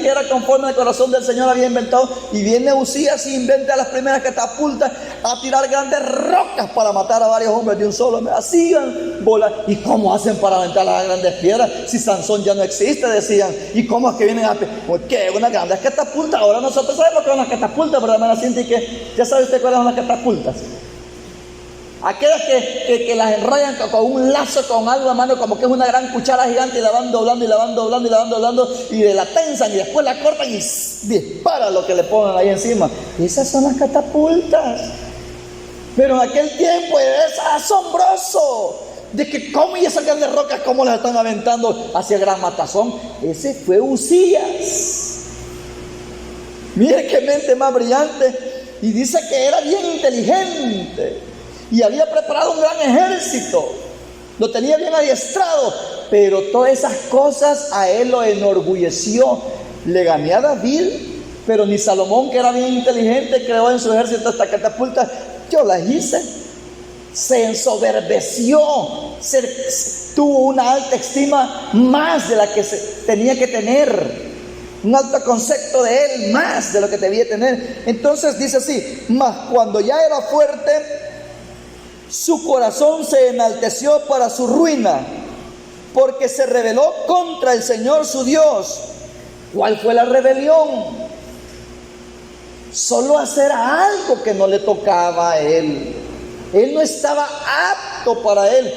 que era conforme al corazón del Señor, había inventado. Y viene Uzías y inventa las primeras catapultas a tirar grandes rocas para matar a varios hombres de un solo. Así iban volar. ¿Y cómo hacen para aventar las grandes piedras si Sansón ya no existe? Decían. ¿Y cómo es que vienen a... ¿Qué? Unas grandes catapultas. Ahora nosotros sabemos que son las catapultas, pero hermana siente que... ¿Ya sabe usted cuáles son las catapultas? Aquellas que las enrollan con un lazo, con algo, hermano, como que es una gran cuchara gigante y la van doblando y la van doblando y la van doblando y la tensan y después la cortan y dispara lo que le pongan ahí encima. Esas son las catapultas. Pero en aquel tiempo es asombroso de que cómo y esas grandes rocas, cómo las están aventando hacia el gran matazón. Ese fue Uzías. Mire qué mente más brillante. Y dice que era bien inteligente y había preparado un gran ejército, lo tenía bien adiestrado, pero todas esas cosas a él lo enorgulleció. Le gané a David, pero ni Salomón, que era bien inteligente, creó en su ejército esta catapulta. Yo las hice. Se ensoberbeció, tuvo una alta estima más de la que se tenía que tener, un alto concepto de él más de lo que debía tener. Entonces dice así: mas cuando ya era fuerte, su corazón se enalteció para su ruina, porque se rebeló contra el Señor su Dios. ¿Cuál fue la rebelión? Solo hacer algo que no le tocaba a él. Él no estaba apto para él.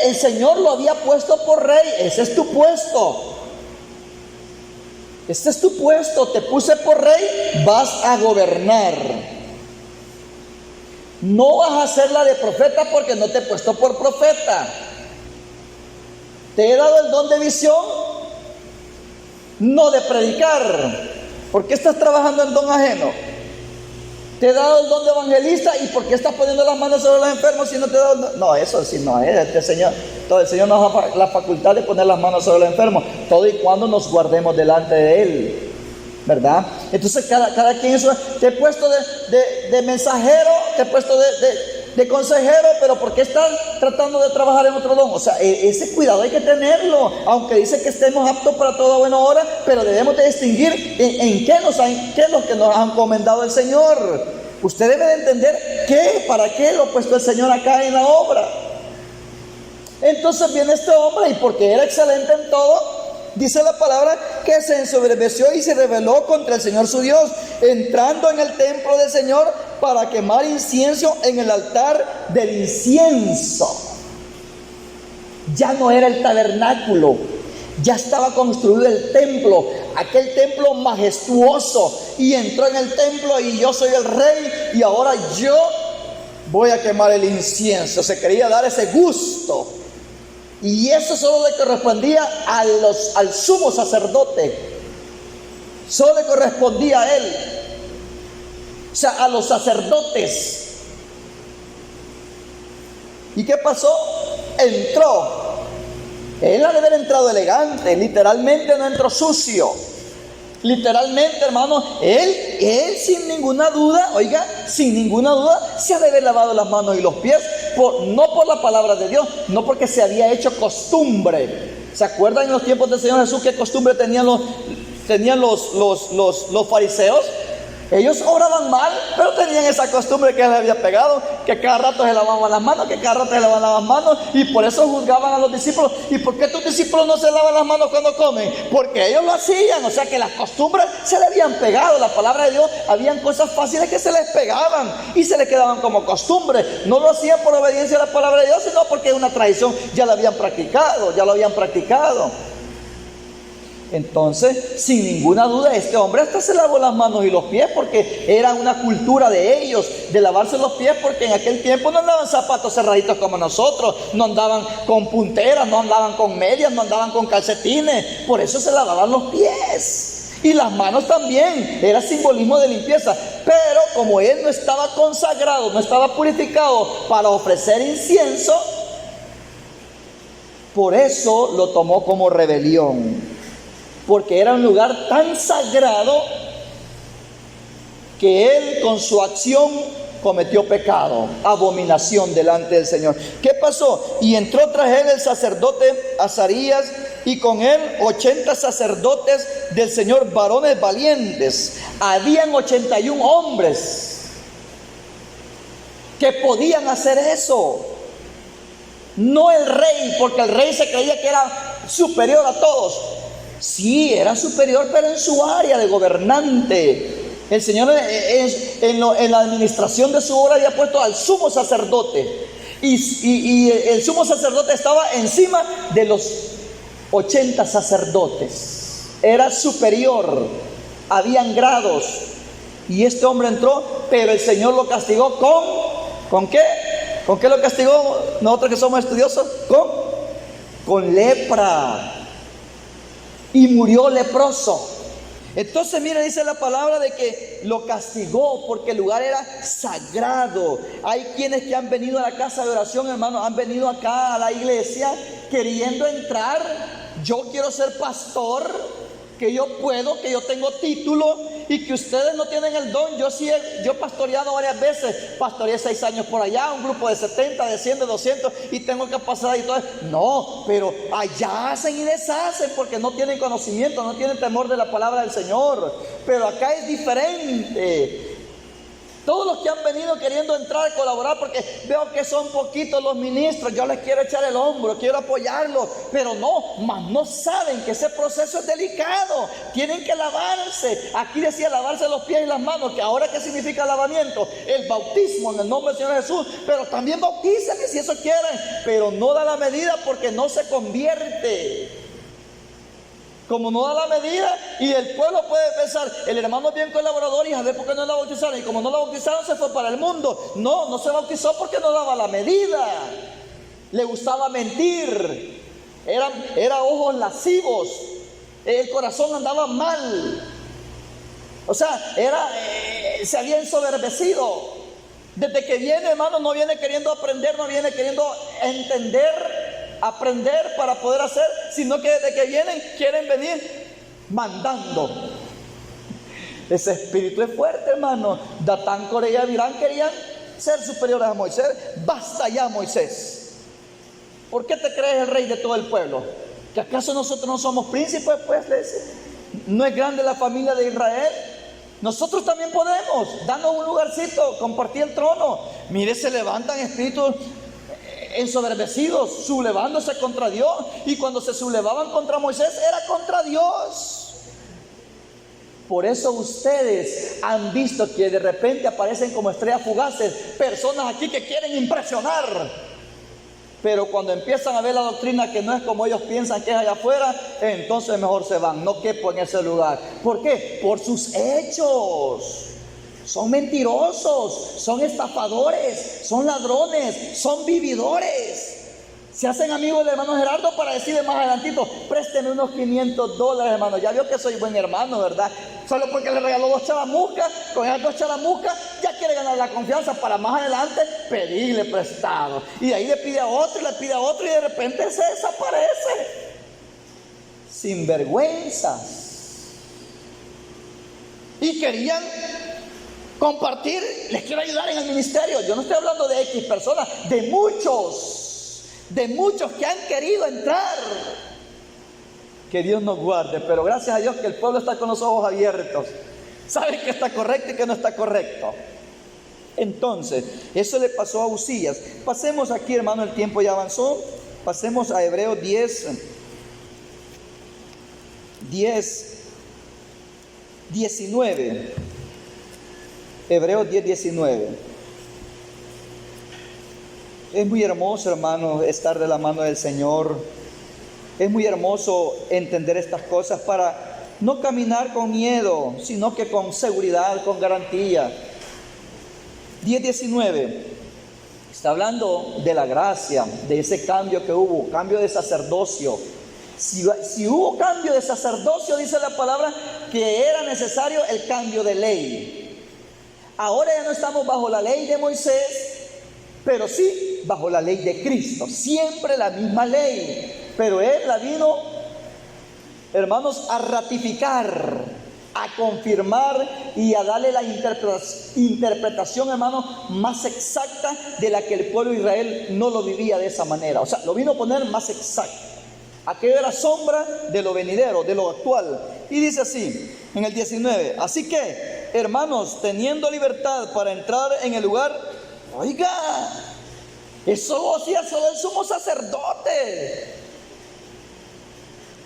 El Señor lo había puesto por rey. Ese es tu puesto. Este es tu puesto. Te puse por rey. Vas a gobernar. No vas a hacer la de profeta porque no te he puesto por profeta. Te he dado el don de visión, no de predicar. ¿Por qué estás trabajando en don ajeno? Te he dado el don de evangelista, ¿y por qué estás poniendo las manos sobre los enfermos si no te he dado? No, eso sí no es. El Señor nos da la facultad de poner las manos sobre los enfermos, todo y cuando nos guardemos delante de Él, ¿verdad? Entonces cada quien eso. Te he puesto de mensajero, te he puesto de consejero, pero ¿por qué están tratando de trabajar en otro don? O sea, ese cuidado hay que tenerlo, aunque dice que estemos aptos para toda buena obra, pero debemos de distinguir en qué es lo que nos ha encomendado el Señor. Usted debe de entender para qué lo ha puesto el Señor acá en la obra. Entonces viene este hombre, y porque era excelente en todo, dice la palabra que se ensoberbeció y se rebeló contra el Señor su Dios, entrando en el templo del Señor para quemar incienso en el altar del incienso. Ya no era el tabernáculo, ya estaba construido el templo, aquel templo majestuoso, y entró en el templo y yo soy el rey y ahora yo voy a quemar el incienso. Se quería dar ese gusto. Y eso solo le correspondía al sumo sacerdote. Solo le correspondía a él. O sea, a los sacerdotes. ¿Y qué pasó? Entró. Él ha de haber entrado elegante. Literalmente no entró sucio. Literalmente, hermano, él sin ninguna duda, sin ninguna duda, se ha de haber lavado las manos y los pies, no por la palabra de Dios, no porque se había hecho costumbre. ¿Se acuerdan en los tiempos del Señor Jesús qué costumbre tenían los fariseos? Ellos obraban mal, pero tenían esa costumbre que les había pegado, que cada rato se lavaban las manos, y por eso juzgaban a los discípulos. ¿Y por qué tus discípulos no se lavan las manos cuando comen? Porque ellos lo hacían. O sea que las costumbres se le habían pegado. La palabra de Dios, habían cosas fáciles que se les pegaban y se les quedaban como costumbre. No lo hacían por obediencia a la palabra de Dios, sino porque una tradición ya lo habían practicado. Entonces, sin ninguna duda, este hombre hasta se lavó las manos y los pies, porque era una cultura de ellos, de lavarse los pies, porque en aquel tiempo no andaban zapatos cerraditos como nosotros, no andaban con punteras, no andaban con medias, no andaban con calcetines, por eso se lavaban los pies. Y las manos también, era simbolismo de limpieza. Pero como él no estaba consagrado, no estaba purificado para ofrecer incienso, por eso lo tomó como rebelión. Porque era un lugar tan sagrado que él con su acción cometió pecado, abominación delante del Señor. ¿Qué pasó? Y entró tras él el sacerdote Azarías, y con él 80 sacerdotes del Señor, varones valientes. Habían 81 hombres que podían hacer eso. No el rey, porque el rey se creía que era superior a todos. Sí, era superior, pero en su área de gobernante. El Señor en la administración de su obra había puesto al sumo sacerdote. Y el sumo sacerdote estaba encima de los 80 sacerdotes. Era superior. Habían grados. Y este hombre entró, pero el Señor lo castigó ¿con qué? ¿Con qué lo castigó? Nosotros que somos estudiosos, con lepra. Y murió leproso. Entonces, mira, dice la palabra de que lo castigó porque el lugar era sagrado. Hay quienes que han venido a la casa de oración, hermano, han venido acá a la iglesia queriendo entrar. Yo quiero ser pastor, que yo puedo, que yo tengo título y que ustedes no tienen el don. Yo sí, yo he pastoreado varias veces, pastoreé 6 años por allá, un grupo de 70, de 100, de 200 y tengo que pasar ahí todo. No, pero allá hacen y deshacen porque no tienen conocimiento, no tienen temor de la palabra del Señor. Pero acá es diferente. Todos los que han venido queriendo entrar a colaborar, porque veo que son poquitos los ministros, yo les quiero echar el hombro, quiero apoyarlos, pero no saben que ese proceso es delicado, tienen que lavarse. Aquí decía lavarse los pies y las manos, que ahora ¿qué significa lavamiento? El bautismo en el nombre del Señor Jesús, pero también bautícenme si eso quieren, pero no da la medida porque no se convierte. Como no da la medida, y el pueblo puede pensar, el hermano es bien colaborador y a ver por qué no la bautizaron, y como no la bautizaron se fue para el mundo. No se bautizó porque no daba la medida, le gustaba mentir, era ojos lascivos, el corazón andaba mal, o sea, se había ensoberbecido. Desde que viene, hermano, no viene queriendo aprender, no viene queriendo aprender para poder hacer, sino que desde que vienen quieren venir mandando. Ese espíritu es fuerte, hermano. Datán, Coré y Abirán querían ser superiores a Moisés. Basta ya, Moisés. ¿Por qué te crees el rey de todo el pueblo? ¿Que acaso nosotros no somos príncipes? Pues no es grande la familia de Israel. Nosotros también podemos. Danos un lugarcito, compartir el trono. Mire, se levantan espíritus ensoberbecidos, sublevándose contra Dios, y cuando se sublevaban contra Moisés era contra Dios. Por eso ustedes han visto que de repente aparecen como estrellas fugaces personas aquí que quieren impresionar, pero cuando empiezan a ver la doctrina que no es como ellos piensan que es allá afuera, entonces mejor se van, no quepo en ese lugar. ¿Por qué? Por sus hechos. Son mentirosos, son estafadores, son ladrones, son vividores. Se hacen amigos del hermano Gerardo para decirle más adelantito, présteme unos $500, hermano. Ya vio que soy buen hermano, ¿verdad? Solo porque le regaló 2 charamuscas, con esas 2 charamuscas ya quiere ganar la confianza para más adelante pedirle prestado. Y de ahí le pide a otro y le pide a otro y de repente se desaparece. Sinvergüenzas. Y querían compartir, les quiero ayudar en el ministerio. Yo no estoy hablando de X personas, de muchos que han querido entrar. Que Dios nos guarde, pero gracias a Dios que el pueblo está con los ojos abiertos, sabe que está correcto y que no está correcto. Entonces, eso le pasó a Uzías. Pasemos aquí, hermano, el tiempo ya avanzó. Pasemos a Hebreos 19. Hebreos 10:19. Es muy hermoso, hermano, estar de la mano del Señor. Es muy hermoso entender estas cosas para no caminar con miedo, sino que con seguridad, con garantía. 10:19. Está hablando de la gracia, de ese cambio que hubo, cambio de sacerdocio. Si hubo cambio de sacerdocio, dice la palabra, que era necesario el cambio de ley. Ahora ya no estamos bajo la ley de Moisés, pero sí bajo la ley de Cristo. Siempre la misma ley, pero Él la vino, hermanos, a ratificar, a confirmar y a darle la interpretación, hermano, más exacta de la que el pueblo de Israel no lo vivía de esa manera. O sea, lo vino a poner más exacto. Aquello era sombra de lo venidero, de lo actual. Y dice así, en el 19, así que, hermanos, teniendo libertad para entrar en el lugar, oiga, eso hacía solo el sumo sacerdote.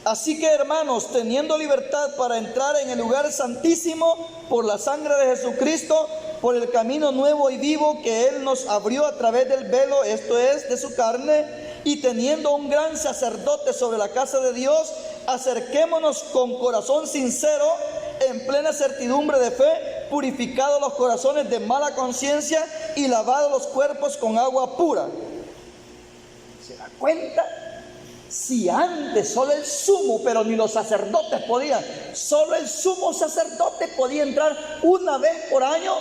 Así que, hermanos, teniendo libertad para entrar en el lugar santísimo por la sangre de Jesucristo, por el camino nuevo y vivo que Él nos abrió a través del velo, esto es, de su carne, y teniendo un gran sacerdote sobre la casa de Dios, acerquémonos con corazón sincero, en plena certidumbre de fe, purificados los corazones de mala conciencia y lavados los cuerpos con agua pura. ¿Se da cuenta? Si antes solo el sumo, pero ni los sacerdotes podían, solo el sumo sacerdote podía entrar una vez por año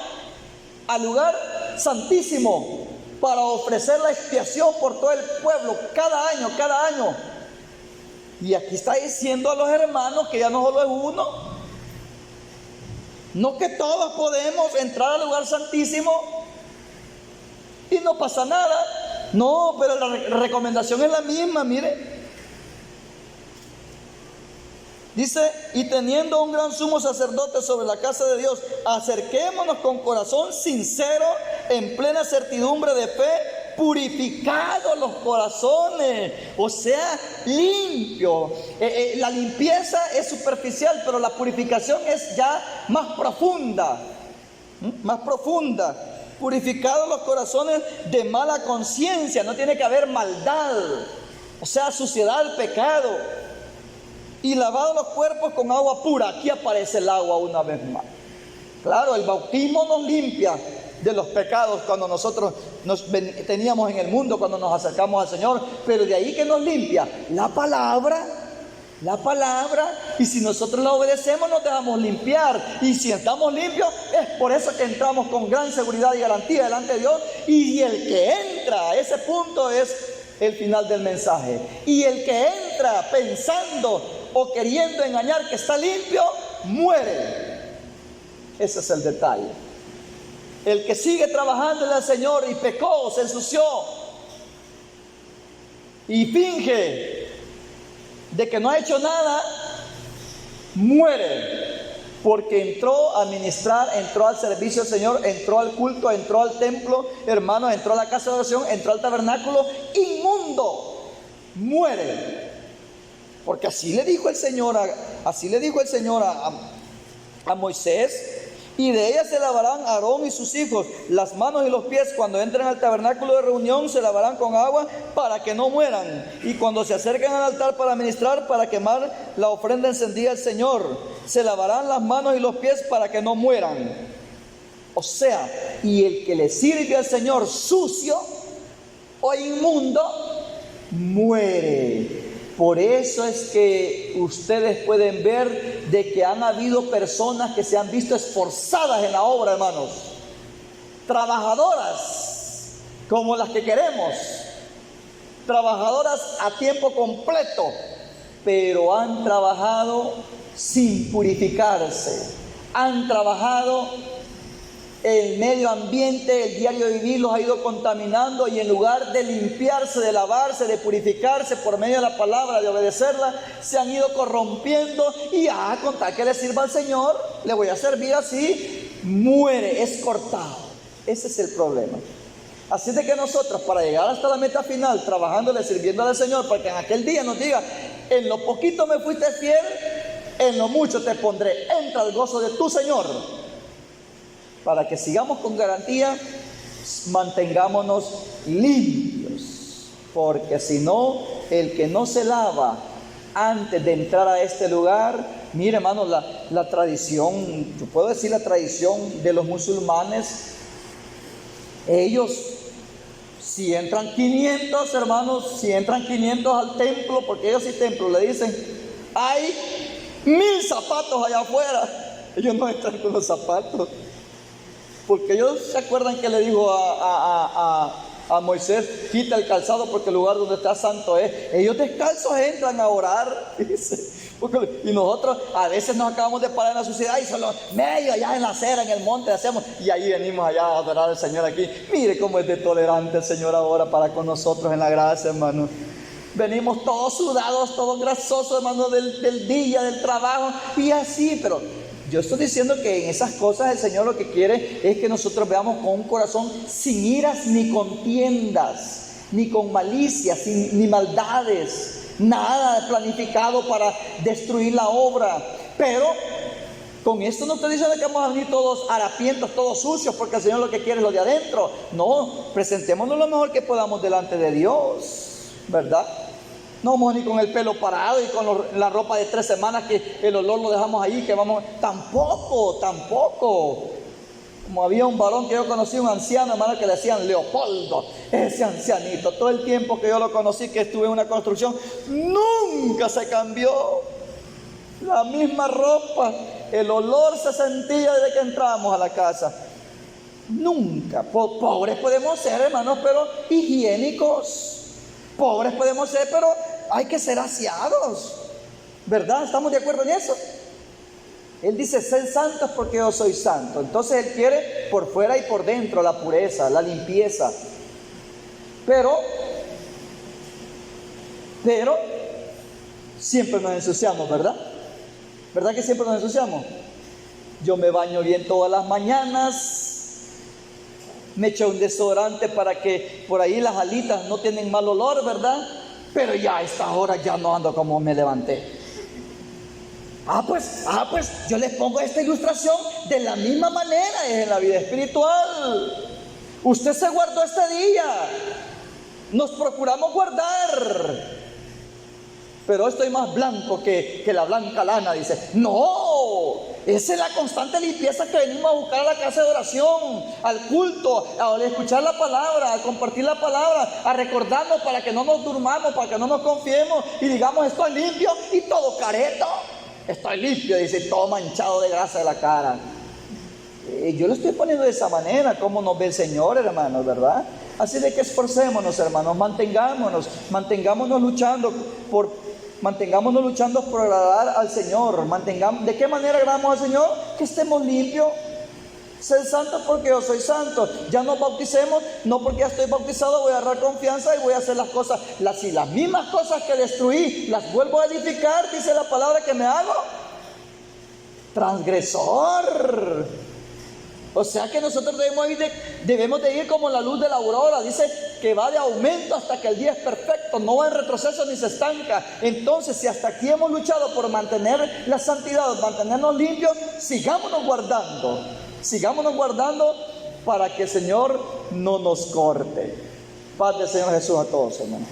al lugar santísimo para ofrecer la expiación por todo el pueblo, cada año. Y aquí está diciendo a los hermanos que ya no solo es uno, no que todos podemos entrar al lugar santísimo y no pasa nada. No, pero la recomendación es la misma, mire. Dice, y teniendo un gran sumo sacerdote sobre la casa de Dios, acerquémonos con corazón sincero, en plena certidumbre de fe, purificados los corazones, o sea, limpio. La limpieza es superficial, pero la purificación es ya más profunda, más profunda. Purificados los corazones de mala conciencia, no tiene que haber maldad, o sea, suciedad, pecado. Y lavados los cuerpos con agua pura. Aquí aparece el agua una vez más. Claro, el bautismo nos limpia de los pecados cuando nosotros teníamos en el mundo, cuando nos acercamos al Señor. Pero de ahí que nos limpia la palabra. Y si nosotros la obedecemos, nos dejamos limpiar. Y si estamos limpios, es por eso que entramos con gran seguridad y garantía delante de Dios. Y el que entra a ese punto es el final del mensaje. Y el que entra pensando o queriendo engañar que está limpio, muere. Ese es el detalle. El que sigue trabajando al Señor y pecó, se ensució y finge de que no ha hecho nada, muere. Porque entró a ministrar, entró al servicio del Señor, entró al culto, entró al templo, hermanos, entró a la casa de oración, entró al tabernáculo, inmundo, muere. Porque así le dijo el Señor a Moisés, y de ella se lavarán Aarón y sus hijos las manos y los pies cuando entren al tabernáculo de reunión, se lavarán con agua para que no mueran, y cuando se acerquen al altar para ministrar, para quemar la ofrenda encendida al Señor, se lavarán las manos y los pies para que no mueran. O sea, y el que le sirve al Señor sucio o inmundo, muere. Por eso es que ustedes pueden ver de que han habido personas que se han visto esforzadas en la obra, hermanos. Trabajadoras como las que queremos. Trabajadoras a tiempo completo. Pero han trabajado sin purificarse. Han trabajado, el medio ambiente, el diario vivir los ha ido contaminando, y en lugar de limpiarse, de lavarse, de purificarse por medio de la palabra, de obedecerla, se han ido corrompiendo, y con tal que le sirva al Señor, le voy a servir así, muere, es cortado. Ese es el problema. Así de que nosotros, para llegar hasta la meta final, trabajándole, sirviéndole al Señor, para que en aquel día nos diga, en lo poquito me fuiste fiel, en lo mucho te pondré, entra al gozo de tu Señor. Para que sigamos con garantía, mantengámonos limpios, porque si no, el que no se lava antes de entrar a este lugar, mire, hermano, la tradición, yo puedo decir la tradición de los musulmanes, ellos, si entran 500, hermanos, si entran 500 al templo, porque ellos sí templo, le dicen, hay 1000 zapatos allá afuera, ellos no entran con los zapatos. Porque ellos se acuerdan que le dijo a Moisés, quita el calzado porque el lugar donde está santo es. Ellos descalzos entran a orar, dice. Y nosotros a veces nos acabamos de parar en la sociedad y solo medio allá en la acera, en el monte hacemos, y ahí venimos allá a adorar al Señor aquí. Mire cómo es de tolerante el Señor ahora para con nosotros en la gracia, hermano. Venimos todos sudados, todos grasosos, hermano, del día, del trabajo, y así, pero yo estoy diciendo que en esas cosas el Señor lo que quiere es que nosotros veamos con un corazón sin iras ni contiendas, ni con malicias, ni maldades, nada planificado para destruir la obra. Pero con esto no estoy diciendo que vamos a venir todos harapientos, todos sucios, porque el Señor lo que quiere es lo de adentro. No, presentémonos lo mejor que podamos delante de Dios, ¿verdad? No vamos ni con el pelo parado y con la ropa de 3 semanas que el olor lo dejamos ahí, que vamos, tampoco. Como había un varón que yo conocí, un anciano, hermano, que le decían Leopoldo, ese ancianito, todo el tiempo que yo lo conocí, que estuve en una construcción, nunca se cambió. La misma ropa, el olor se sentía desde que entramos a la casa. Nunca. Pobres podemos ser, hermanos, pero higiénicos. Pobres podemos ser, pero hay que ser aseados, ¿verdad? ¿Estamos de acuerdo en eso? Él dice, sed santos porque yo soy santo. Entonces Él quiere por fuera y por dentro la pureza, la limpieza. Pero siempre nos ensuciamos, ¿verdad? ¿Verdad que siempre nos ensuciamos? Yo me baño bien todas las mañanas, me echo un desodorante para que por ahí las alitas no tienen mal olor, ¿verdad? Pero ya a esta hora ya no ando como me levanté. Pues yo les pongo esta ilustración de la misma manera es en la vida espiritual. Usted se guardó este día, nos procuramos guardar, pero estoy más blanco que la blanca lana, dice. No, esa es la constante limpieza que venimos a buscar a la casa de oración, al culto, a escuchar la palabra, a compartir la palabra, a recordarnos para que no nos durmamos, para que no nos confiemos y digamos estoy limpio y todo careto. Estoy limpio, dice, todo manchado de grasa de la cara. Yo lo estoy poniendo de esa manera, como nos ve el Señor, hermanos, ¿verdad? Así de que esforcémonos, hermanos, mantengámonos luchando por agradar al Señor. ¿De qué manera agradamos al Señor? Que estemos limpios. Ser santos porque yo soy santo. Ya nos bauticemos, no porque ya estoy bautizado voy a agarrar confianza y voy a hacer las cosas, las mismas cosas que destruí, las vuelvo a edificar, dice la palabra, que me hago transgresor. O sea que nosotros debemos de ir como la luz de la aurora, dice que va de aumento hasta que el día es perfecto, no va en retroceso ni se estanca. Entonces, si hasta aquí hemos luchado por mantener la santidad, mantenernos limpios, sigámonos guardando para que el Señor no nos corte. Paz del Señor Jesús a todos, hermanos.